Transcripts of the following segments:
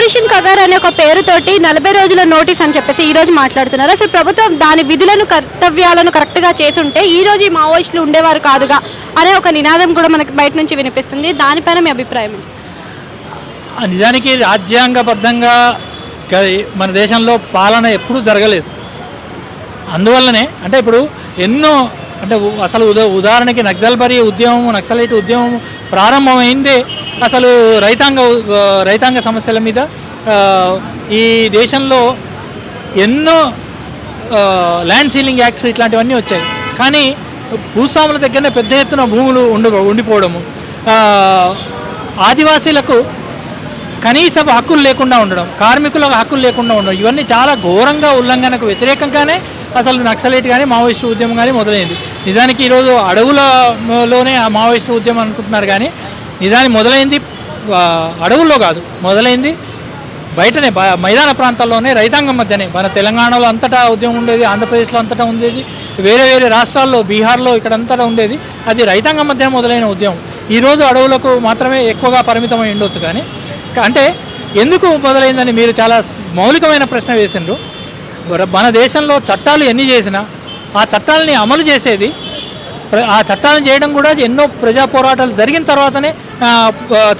Operation Kagar అనే ఒక పేరుతోటి 40 రోజుల నోటీస్ అని చెప్పేసి ఈ రోజు మాట్లాడుతున్నారు. అసలు ప్రభుత్వం దాని విధులను కర్తవ్యాలను కరెక్ట్గా చేసి ఉంటే ఈ రోజు ఈ మావోయిస్టులు ఉండేవారు కాదుగా అనే ఒక నినాదం కూడా మనకి బయట నుంచి వినిపిస్తుంది. దానిపైన మీ అభిప్రాయం? నిజానికి రాజ్యాంగబద్ధంగా మన దేశంలో పాలన ఎప్పుడూ జరగలేదు. అందువల్లనే అంటే ఇప్పుడు ఎన్నో అంటే అసలు ఉదాహరణకి నక్సలైట్ ఉద్యమం ప్రారంభమైందే అసలు రైతాంగ సమస్యల మీద. ఈ దేశంలో ఎన్నో ల్యాండ్ సీలింగ్ యాక్ట్స్ ఇట్లాంటివన్నీ వచ్చాయి. కానీ భూస్వాముల దగ్గరనే పెద్ద ఎత్తున భూములు ఉండిపోవడము, ఆదివాసీలకు కనీస హక్కులు లేకుండా ఉండడం, కార్మికులకు హక్కులు లేకుండా ఉండడం, ఇవన్నీ చాలా ఘోరంగా ఉల్లంఘనకు వ్యతిరేకంగానే అసలు నక్సలైట్ కానీ మావోయిస్టు ఉద్యమం కానీ మొదలైంది. నిజానికి ఈరోజు అడవులలోనే ఆ మావోయిస్టు ఉద్యమం అనుకుంటున్నారు, కానీ నిజానికి మొదలైంది అడవుల్లో కాదు, మొదలైంది బయటనే మైదాన ప్రాంతాల్లోనే రైతాంగం మధ్యనే. మన తెలంగాణలో అంతటా ఉద్యమం ఉండేది, ఆంధ్రప్రదేశ్లో అంతటా ఉండేది, వేరే వేరే రాష్ట్రాల్లో బీహార్లో ఇక్కడంతటా ఉండేది. అది రైతాంగం మధ్య మొదలైన ఉద్యమం. ఈరోజు అడవులకు మాత్రమే ఎక్కువగా పరిమితమై ఉండొచ్చు. కానీ అంటే ఎందుకు మొదలైందని మీరు చాలా మౌలికమైన ప్రశ్న వేసిండ్రు. మన దేశంలో చట్టాలు ఎన్ని చేసినా ఆ చట్టాలని అమలు చేసేది, ఆ చట్టాలను చేయడం కూడా ఎన్నో ప్రజా పోరాటాలు జరిగిన తర్వాతనే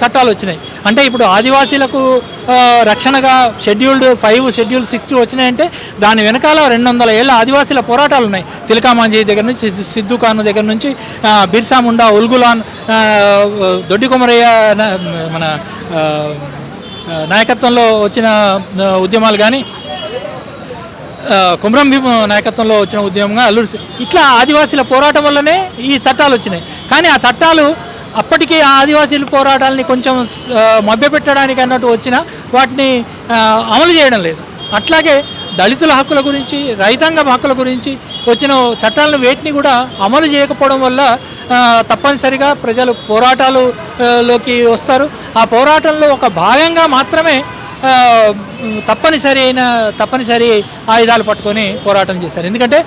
చట్టాలు వచ్చినాయి. అంటే ఇప్పుడు ఆదివాసీలకు రక్షణగా షెడ్యూల్డ్ 5, షెడ్యూల్ 6 వచ్చినాయంటే దాని వెనకాల 200 ఏళ్ళ ఆదివాసీల పోరాటాలు ఉన్నాయి. తిలకామాంజీ దగ్గర నుంచి, సిద్ధు ఖాన్ దగ్గర నుంచి, బిర్సా ముండా, ఉల్గులాన్, దొడ్డి కొమరయ్య మన నాయకత్వంలో వచ్చిన ఉద్యమాలు కానీ, కొమరం భీమ్ నాయకత్వంలో వచ్చిన ఉద్యమంగా అల్లూరి, ఇట్లా ఆదివాసీల పోరాటం వల్లనే ఈ చట్టాలు వచ్చినాయి. కానీ ఆ చట్టాలు అప్పటికే ఆ ఆదివాసీల పోరాటాలని కొంచెం మభ్యపెట్టడానికి అన్నట్టు వచ్చినా వాటిని అమలు చేయడం లేదు. అట్లాగే దళితుల హక్కుల గురించి, రైతాంగ హక్కుల గురించి వచ్చిన చట్టాలను వేటిని కూడా అమలు చేయకపోవడం వల్ల తప్పనిసరిగా ప్రజలు పోరాటాలలోకి వస్తారు. ఆ పోరాటంలో ఒక భాగంగా మాత్రమే తప్పనిసరి ఆయుధాలు పట్టుకొని పోరాటం చేశారు. ఎందుకంటే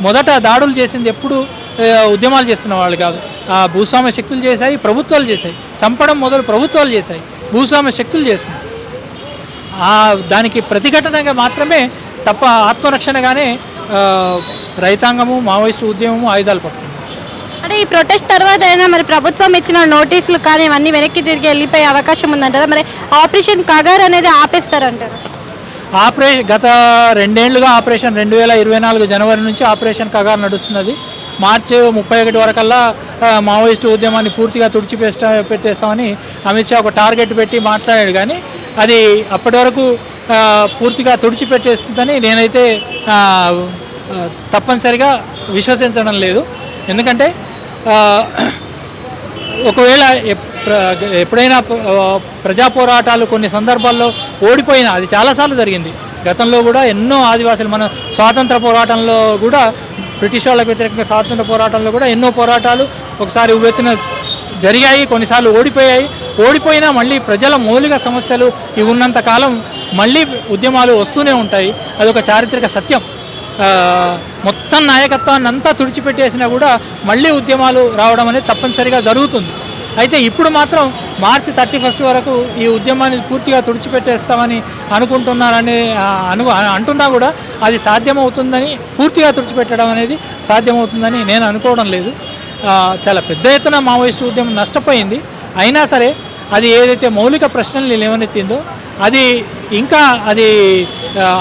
మొదట దాడులు చేసింది ఎప్పుడు ఉద్యమాలు చేస్తున్న వాళ్ళు కాదు, భూస్వామ్య శక్తులు చేశాయి, ప్రభుత్వాలు చేశాయి. చంపడం మొదలు ప్రభుత్వాలు చేశాయి, భూస్వామ్య శక్తులు చేశాయి. దానికి ప్రతిఘటనగా మాత్రమే తప్ప ఆత్మరక్షణగానే రైతాంగము, మావోయిస్టు ఉద్యమము ఆయుధాలు పట్టుకున్నారు. అంటే ఈ ప్రొటెస్ట్ తర్వాత అయినా మరి ప్రభుత్వం ఇచ్చిన నోటీసులు కానీ ఇవన్నీ వెనక్కి తిరిగి వెళ్ళిపోయే అవకాశం ఉందంటారా? మరి ఆపరేషన్ కగార్ అనేది ఆపేస్తారంటారా? గత 2 ఏళ్లుగా ఆపరేషన్ 2024 జనవరి నుంచి ఆపరేషన్ కగార్ నడుస్తున్నది. మార్చి 31 వరకల్లా మావోయిస్టు ఉద్యమాన్ని పూర్తిగా పెట్టేస్తామని అమిత్ షా ఒక టార్గెట్ పెట్టి మాట్లాడాడు. కానీ అది అప్పటి వరకు పూర్తిగా తుడిచిపెట్టేస్తుందని నేనైతే తప్పనిసరిగా విశ్వసించడం లేదు. ఎందుకంటే ఒకవేళ ఎప్పుడైనా ప్రజా పోరాటాలు కొన్ని సందర్భాల్లో ఓడిపోయినా, అది చాలాసార్లు జరిగింది. గతంలో కూడా ఎన్నో ఆదివాసులు మన స్వాతంత్ర పోరాటంలో కూడా, బ్రిటిష్ వాళ్ళకు వ్యతిరేకంగా స్వాతంత్ర పోరాటంలో కూడా ఎన్నో పోరాటాలు ఒకసారి ఉవ్వెత్తున జరిగాయి, కొన్నిసార్లు ఓడిపోయినా మళ్ళీ ప్రజల మౌలిక సమస్యలు ఇవి ఉన్నంత కాలం మళ్ళీ ఉద్యమాలు వస్తూనే ఉంటాయి. అదొక చారిత్రక సత్యం. మొత్తం నాయకత్వాన్ని అంతా తుడిచిపెట్టేసినా కూడా మళ్ళీ ఉద్యమాలు రావడం అనేది తప్పనిసరిగా జరుగుతుంది. అయితే ఇప్పుడు మాత్రం మార్చి 31 వరకు ఈ ఉద్యమాన్ని పూర్తిగా తుడిచిపెట్టేస్తామని అనుకుంటున్నారని అంటున్నా కూడా అది సాధ్యమవుతుందని, పూర్తిగా తుడిచిపెట్టడం అనేది సాధ్యమవుతుందని నేను అనుకోవడం లేదు. చాలా పెద్ద ఎత్తున మావోయిస్టు ఉద్యమం నష్టపోయింది. అయినా సరే అది ఏదైతే మౌలిక ప్రశ్నలు లేవనెత్తిందో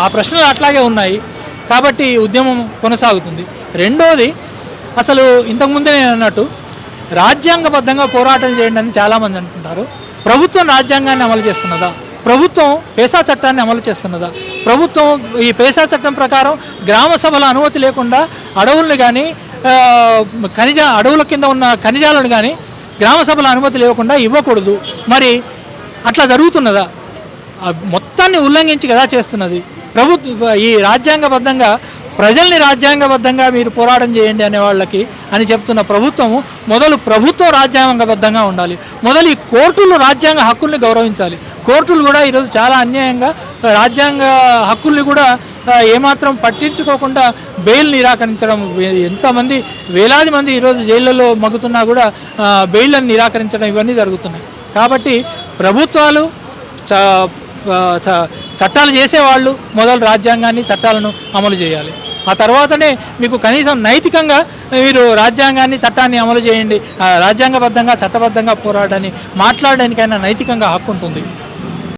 ఆ ప్రశ్నలు అట్లాగే ఉన్నాయి. కాబట్టి ఉద్యమం కొనసాగుతుంది. రెండోది, అసలు ఇంతకుముందే నేను అన్నట్టు రాజ్యాంగబద్ధంగా పోరాటం చేయండి అని చాలామంది అంటుంటారు. ప్రభుత్వం రాజ్యాంగాన్ని అమలు చేస్తున్నదా? ప్రభుత్వం పేసా చట్టాన్ని అమలు చేస్తున్నదా? ప్రభుత్వం ఈ పేసా చట్టం ప్రకారం గ్రామ సభల అనుమతి లేకుండా అడవులను కానీ, అడవుల కింద ఉన్న ఖనిజాలను కానీ గ్రామ సభల అనుమతి లేకుండా ఇవ్వకూడదు. మరి అట్లా జరుగుతున్నదా? మొత్తాన్ని ఉల్లంఘించి కదా చేస్తున్నది ప్రభుత్వం. ఈ రాజ్యాంగబద్ధంగా ప్రజల్ని రాజ్యాంగబద్ధంగా మీరు పోరాటం చేయండి అనే వాళ్ళకి అని చెప్తున్న ప్రభుత్వం రాజ్యాంగబద్ధంగా ఉండాలి. ఈ కోర్టులు రాజ్యాంగ హక్కుల్ని గౌరవించాలి. కోర్టులు కూడా ఈరోజు చాలా అన్యాయంగా రాజ్యాంగ హక్కుల్ని కూడా ఏమాత్రం పట్టించుకోకుండా బెయిల్ నిరాకరించడం, ఎంతమంది వేలాది మంది ఈరోజు జైళ్ళలో మగ్గుతున్నా కూడా బెయిల్లను నిరాకరించడం, ఇవన్నీ జరుగుతున్నాయి. కాబట్టి ప్రభుత్వాలు చట్టాలు చేసేవాళ్ళు మొదలు రాజ్యాంగాన్ని చట్టాలను అమలు చేయాలి. ఆ తర్వాతనే మీకు కనీసం నైతికంగా మీరు రాజ్యాంగాన్ని చట్టాన్ని అమలు చేయండి, రాజ్యాంగబద్ధంగా చట్టబద్ధంగా పోరాడని మాట్లాడడానికైనా నైతికంగా హక్కు ఉంటుంది.